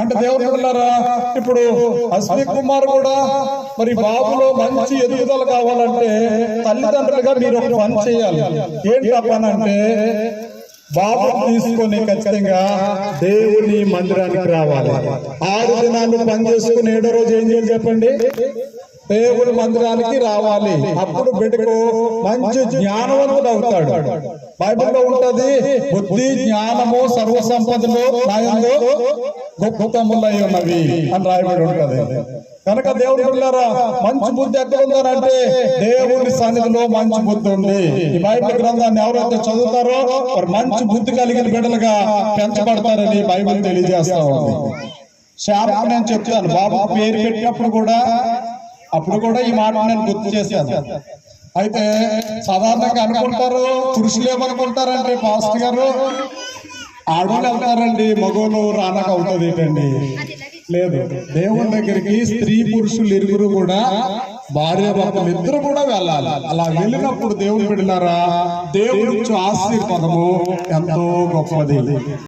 అంటే దేవుడు ఉన్నారా? ఇప్పుడు అశ్విని కుమార్ కూడా మరి బాబులో మంచి ఎదుగుదల కావాలంటే తల్లిదండ్రులుగా మీరు ఒక పని చేయాలి. ఏంటి ఆ పని అంటే, బాబు తీసుకొని ఖచ్చితంగా దేవుని మందిరానికి రావాలి. 6 దినాలు పని చేసుకుని 7వ రోజు ఏం చేయాలి చెప్పండి? దేవుని మందిరానికి రావాలి. అప్పుడు బిడ్డకు మంచి జ్ఞానవంతుడు అవుతాడు. బైబిల్లో ఉంటది, బుద్ధి జ్ఞానము సర్వ సంపదలు నాయందు గొప్పతములై ఉన్నవి అని రాయబడి ఉంటది. కనుక దేవుడు ఉన్నారా, మంచి బుద్ధి ఎక్కడ ఉందనంటే దేవుని సన్నిధిలో మంచి బుద్ధి ఉంది. ఈ బైబిల్ గ్రంథాన్ని ఎవరైతే చదువుతారో వారు మంచి బుద్ధి కలిగిన బిడ్డలుగా పెంచబడతారని బైబిల్ తెలియజేస్తా ఉంది. శాపకు నేను చెప్తాను, బాబు పేరు పెట్టినప్పుడు కూడా అప్పుడు కూడా ఈ మాట నేను గుర్తు చేశాను. అయితే సాధారణంగా అనుకుంటారు, పురుషులు ఏమనుకుంటారంటే పాస్టర్ గారు ఆడవాళ్ళు వెళ్తారండి, మగోళ్ళు రానక అవుతుంది ఏంటండి? లేదు, దేవుని దగ్గరికి స్త్రీ పురుషులు ఇరువురు కూడా, భార్య భర్తలు ఇద్దరు కూడా వెళ్ళాలి. అలా వెళ్ళినప్పుడు దేవుడు బిడ్డలారా, దేవుడి ఆశీర్వాదము ఎంతో గొప్పది.